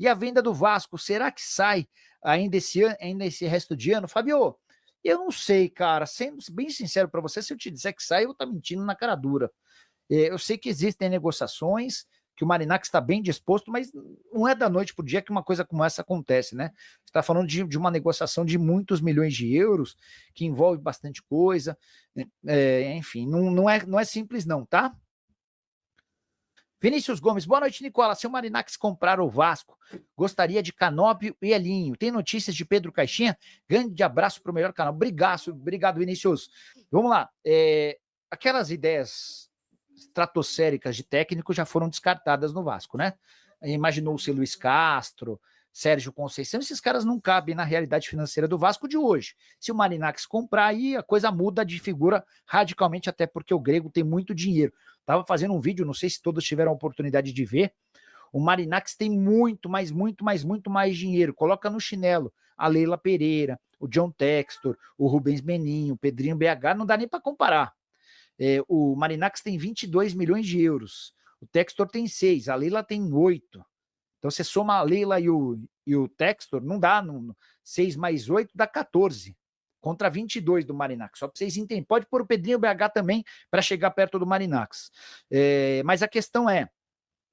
E a venda do Vasco, será que sai ainda esse resto de ano? Fabio, eu não sei, cara. Sendo bem sincero para você, se eu te disser que sai, eu vou estar mentindo na cara dura. Eu sei que existem negociações, que o Marinacci está bem disposto, mas não é da noite para o dia que uma coisa como essa acontece, né? Você está falando de uma negociação de muitos milhões de euros, que envolve bastante coisa, enfim, não é simples não, tá? Vinícius Gomes, boa noite, Nicola. Se o Marinacci comprar o Vasco, gostaria de Canóbio e Elinho. Tem notícias de Pedro Caixinha? Grande abraço para o melhor canal. Obrigado, Vinícius. Vamos lá. Aquelas ideias estratosféricas de técnico já foram descartadas no Vasco, né? Imaginou-se Luiz Castro, Sérgio Conceição, esses caras não cabem na realidade financeira do Vasco de hoje. Se o Marinacci comprar, aí a coisa muda de figura radicalmente, até porque o grego tem muito dinheiro. Estava fazendo um vídeo, não sei se todos tiveram a oportunidade de ver, o Marinacci tem muito mais dinheiro. Coloca no chinelo a Leila Pereira, o John Textor, o Rubens Meninho, o Pedrinho BH, não dá nem para comparar. O Marinacci tem 22 milhões de euros, o Textor tem 6, a Leila tem 8. Então você soma a Leila e o Textor, não dá, 6 mais 8 dá 14, contra 22 do Marinacci, só para vocês entenderem. Pode pôr o Pedrinho BH também para chegar perto do Marinacci. Mas a questão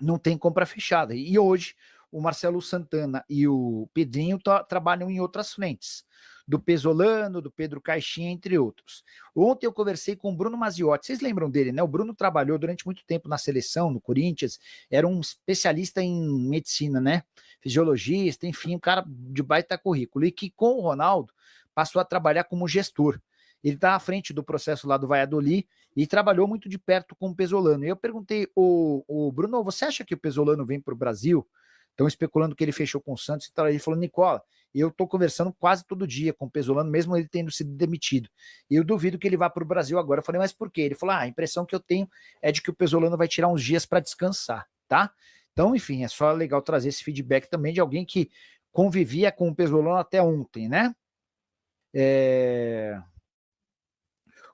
não tem compra fechada. E hoje o Marcelo Santana e o Pedrinho trabalham em outras frentes, do Pesolano, do Pedro Caixinha, entre outros. Ontem eu conversei com o Bruno Maziotti, vocês lembram dele, né? O Bruno trabalhou durante muito tempo na seleção, no Corinthians, era um especialista em medicina, né? Fisiologista, enfim, um cara de baita currículo, e que com o Ronaldo passou a trabalhar como gestor. Ele está à frente do processo lá do Valladolid e trabalhou muito de perto com o Pesolano. E eu perguntei, o Bruno, você acha que o Pesolano vem para o Brasil? Estão especulando que ele fechou com o Santos e tal. Ele falou, Nicola, eu estou conversando quase todo dia com o Pesolano, mesmo ele tendo sido demitido. E eu duvido que ele vá para o Brasil agora. Eu falei, mas por quê? Ele falou, a impressão que eu tenho é de que o Pesolano vai tirar uns dias para descansar, tá? Então, enfim, é só legal trazer esse feedback também de alguém que convivia com o Pesolano até ontem, né?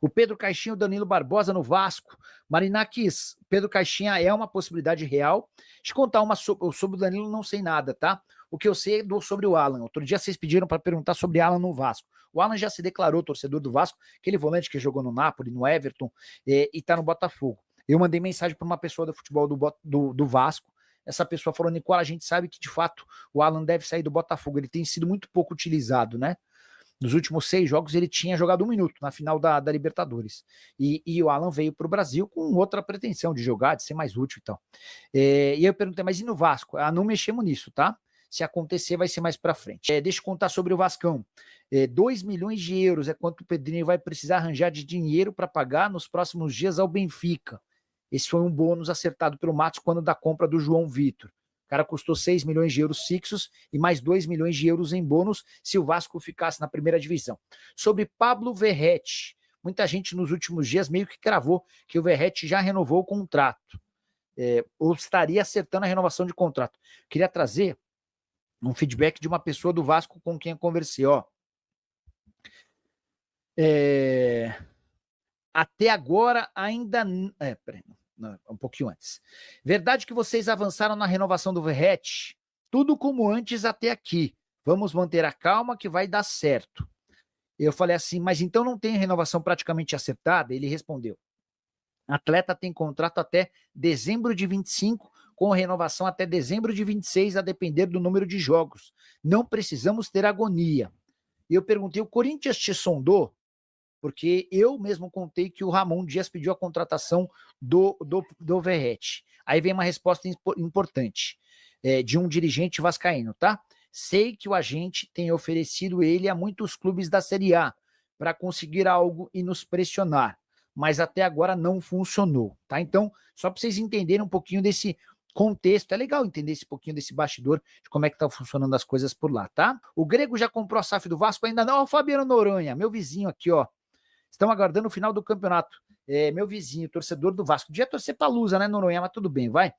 O Pedro Caixinha, o Danilo Barbosa no Vasco. Marinakis, Pedro Caixinha é uma possibilidade real. Deixa eu contar sobre o Danilo, não sei nada, tá? O que eu sei é sobre o Alan. Outro dia vocês pediram para perguntar sobre Alan no Vasco. O Alan já se declarou torcedor do Vasco, aquele volante que jogou no Napoli, no Everton, e tá no Botafogo. Eu mandei mensagem para uma pessoa do futebol do Vasco. Essa pessoa falou, Nicola, a gente sabe que de fato o Alan deve sair do Botafogo. Ele tem sido muito pouco utilizado, né? Nos últimos 6 jogos, ele tinha jogado 1 minuto na final da Libertadores. E o Alan veio para o Brasil com outra pretensão de jogar, de ser mais útil e tal. E eu perguntei, mas e no Vasco? Não mexemos nisso, tá? Se acontecer, vai ser mais para frente. Deixa eu contar sobre o Vascão. 2 milhões de euros é quanto o Pedrinho vai precisar arranjar de dinheiro para pagar nos próximos dias ao Benfica. Esse foi um bônus acertado pelo Matos quando da compra do João Vitor. O cara custou 6 milhões de euros fixos e mais 2 milhões de euros em bônus se o Vasco ficasse na primeira divisão. Sobre Pablo Verratti, muita gente nos últimos dias meio que cravou que o Verratti já renovou o contrato, ou estaria acertando a renovação de contrato. Queria trazer um feedback de uma pessoa do Vasco com quem eu conversei. Até agora ainda... peraí, um pouquinho antes. Verdade que vocês avançaram na renovação do Verratti? Tudo como antes até aqui. Vamos manter a calma que vai dar certo. Eu falei assim, mas então não tem renovação praticamente acertada? Ele respondeu, atleta tem contrato até dezembro de 25, com renovação até dezembro de 26, a depender do número de jogos. Não precisamos ter agonia. E eu perguntei, o Corinthians te sondou? Porque eu mesmo contei que o Ramon Dias pediu a contratação do Verratti. Aí vem uma resposta importante de um dirigente vascaíno, tá? Sei que o agente tem oferecido ele a muitos clubes da Série A para conseguir algo e nos pressionar, mas até agora não funcionou, tá? Então, só para vocês entenderem um pouquinho desse contexto, é legal entender esse pouquinho desse bastidor, de como é que tá funcionando as coisas por lá, tá? O Grego já comprou a SAF do Vasco? Ainda não. Ó, o Fabiano Noronha, meu vizinho aqui, ó. Estão aguardando o final do campeonato. Meu vizinho, torcedor do Vasco. Podia torcer pra Lusa, né, Noronha? Mas tudo bem, vai.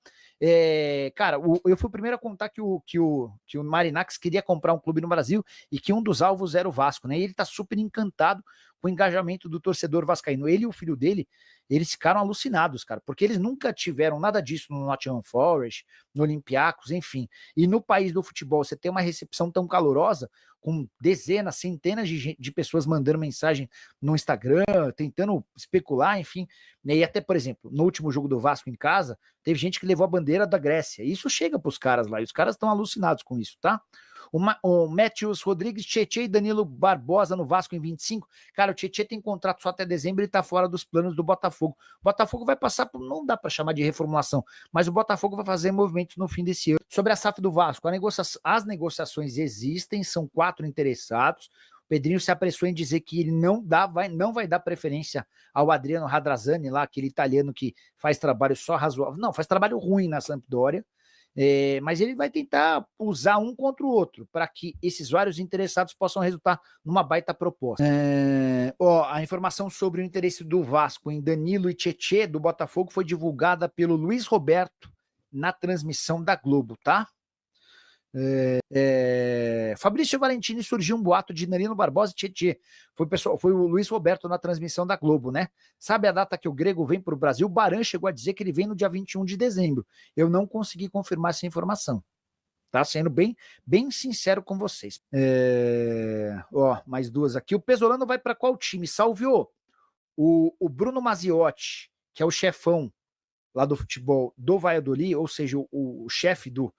Cara, eu fui o primeiro a contar que o Marinacci queria comprar um clube no Brasil e que um dos alvos era o Vasco, né? E ele tá super encantado o engajamento do torcedor vascaíno. Ele e o filho dele, eles ficaram alucinados, cara, porque eles nunca tiveram nada disso no Nottingham Forest, no Olympiacos, enfim. E no país do futebol, você tem uma recepção tão calorosa, com dezenas, centenas de pessoas mandando mensagem no Instagram, tentando especular, enfim. E até, por exemplo, no último jogo do Vasco em casa, teve gente que levou a bandeira da Grécia. Isso chega pros caras lá, e os caras estão alucinados com isso, tá? O Matheus Rodrigues, Tietê e Danilo Barbosa no Vasco em 25. Cara, o Tietê tem contrato só até dezembro e tá fora dos planos do Botafogo. O Botafogo vai passar por, não dá para chamar de reformulação, mas o Botafogo vai fazer movimentos no fim desse ano. Sobre a SAF do Vasco, as negociações existem, são 4 interessados. O Pedrinho se apressou em dizer que ele não vai dar preferência ao Adriano Radrazani, lá, aquele italiano que faz trabalho só razoável. Não, faz trabalho ruim na Sampdoria. Mas ele vai tentar usar um contra o outro para que esses vários interessados possam resultar numa baita proposta. A informação sobre o interesse do Vasco em Danilo e Tietê do Botafogo foi divulgada pelo Luiz Roberto na transmissão da Globo, tá? Fabrício Valentini, surgiu um boato de Danilo Barbosa e Tietê. Foi o Luiz Roberto na transmissão da Globo, né? Sabe a data que o grego vem para o Brasil? O Baran chegou a dizer que ele vem no dia 21 de dezembro. Eu não consegui confirmar essa informação. Tá sendo bem sincero com vocês. Mais 2 aqui. O Pesolano vai para qual time? Salvio. O Bruno Maziotti, que é o chefão lá do futebol do Valladolid, ou seja, o chefe do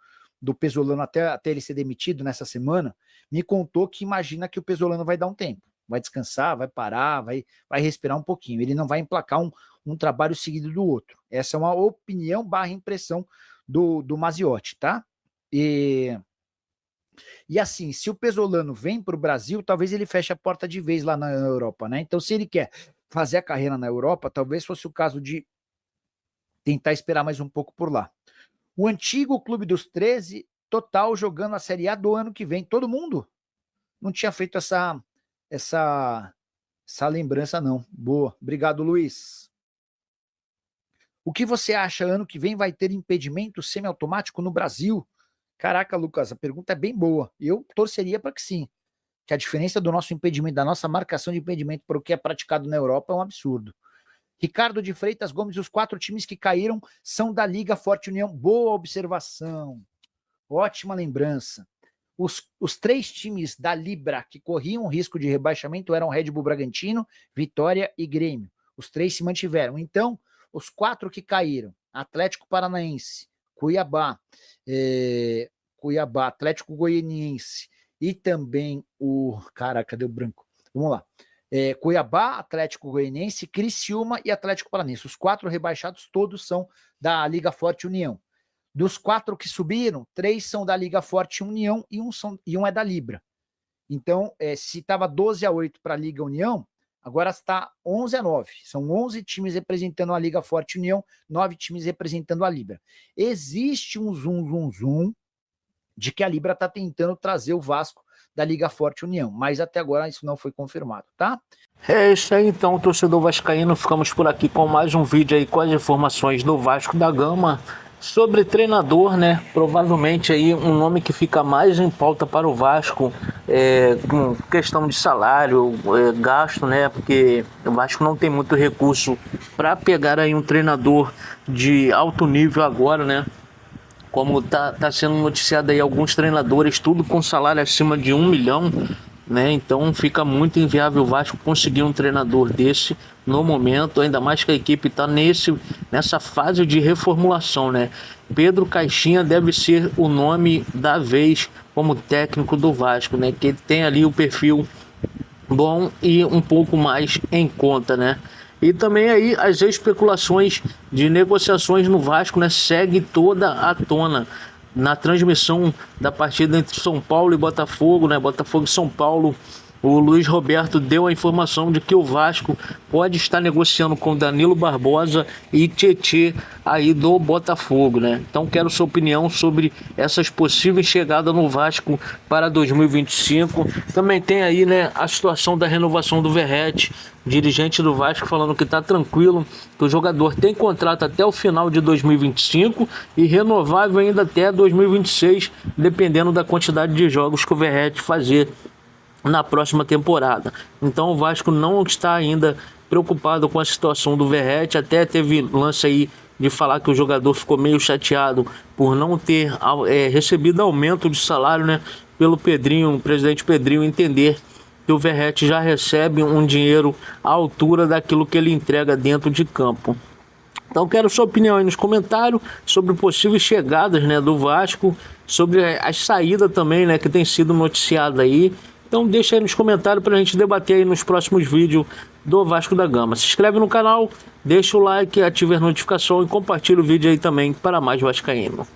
Pesolano até ele ser demitido nessa semana, me contou que imagina que o Pesolano vai dar um tempo. Vai descansar, vai parar, vai respirar um pouquinho. Ele não vai emplacar um trabalho seguido do outro. Essa é uma opinião / impressão do Maziotti, tá? E assim, se o Pesolano vem para o Brasil, talvez ele feche a porta de vez lá na Europa, né? Então, se ele quer fazer a carreira na Europa, talvez fosse o caso de tentar esperar mais um pouco por lá. O antigo Clube dos 13, total, jogando a Série A do ano que vem. Todo mundo não tinha feito essa lembrança, não. Boa. Obrigado, Luiz. O que você acha, ano que vem vai ter impedimento semiautomático no Brasil? Caraca, Lucas, a pergunta é bem boa. Eu torceria para que sim. Que a diferença do nosso impedimento, da nossa marcação de impedimento para o que é praticado na Europa é um absurdo. Ricardo de Freitas Gomes, os 4 times que caíram são da Liga Forte União. Boa observação. Ótima lembrança. Os 3 times da Libra que corriam risco de rebaixamento eram Red Bull Bragantino, Vitória e Grêmio. Os 3 se mantiveram. Então, os 4 que caíram, Atlético Paranaense, Cuiabá, Atlético Goianiense e também Caraca, deu branco. Vamos lá. Cuiabá, Atlético Goianiense, Criciúma e Atlético Paranaense. Os 4 rebaixados todos são da Liga Forte União. Dos 4 que subiram, 3 são da Liga Forte União e um é da Libra. Então, se estava 12-8 para a Liga União, agora está 11-9. São 11 times representando a Liga Forte União, 9 times representando a Libra. Existe um zoom de que a Libra está tentando trazer o Vasco da Liga Forte União, mas até agora isso não foi confirmado, tá? É isso aí então, torcedor vascaíno, ficamos por aqui com mais um vídeo aí com as informações do Vasco da Gama sobre treinador, né? Provavelmente aí um nome que fica mais em pauta para o Vasco, com questão de salário, gasto, né? Porque o Vasco não tem muito recurso para pegar aí um treinador de alto nível agora, né? Como tá sendo noticiado aí alguns treinadores, tudo com salário acima de 1 milhão, né? Então fica muito inviável o Vasco conseguir um treinador desse no momento, ainda mais que a equipe está nessa fase de reformulação, né? Pedro Caixinha deve ser o nome da vez como técnico do Vasco, né? Que ele tem ali o perfil bom e um pouco mais em conta, né? E também aí as especulações de negociações no Vasco, né, segue toda a tona na transmissão da partida entre São Paulo e Botafogo, né, Botafogo e São Paulo. O Luiz Roberto deu a informação de que o Vasco pode estar negociando com Danilo Barbosa e Tietê aí do Botafogo, né? Então quero sua opinião sobre essas possíveis chegadas no Vasco para 2025. Também tem aí, né, a situação da renovação do Verratti, dirigente do Vasco, falando que está tranquilo, que o jogador tem contrato até o final de 2025 e renovável ainda até 2026, dependendo da quantidade de jogos que o Verratti fazer na próxima temporada. Então o Vasco não está ainda preocupado com a situação do Verratti. Até teve lance aí de falar que o jogador ficou meio chateado por não ter recebido aumento de salário, né, pelo Pedrinho, o presidente Pedrinho, entender que o Verratti já recebe um dinheiro à altura daquilo que ele entrega dentro de campo. Então quero sua opinião aí nos comentários sobre possíveis chegadas, né, do Vasco, sobre as saídas também, né, que tem sido noticiada aí. Então deixa aí nos comentários para a gente debater aí nos próximos vídeos do Vasco da Gama. Se inscreve no canal, deixa o like, ativa a notificação e compartilha o vídeo aí também para mais vascaíno.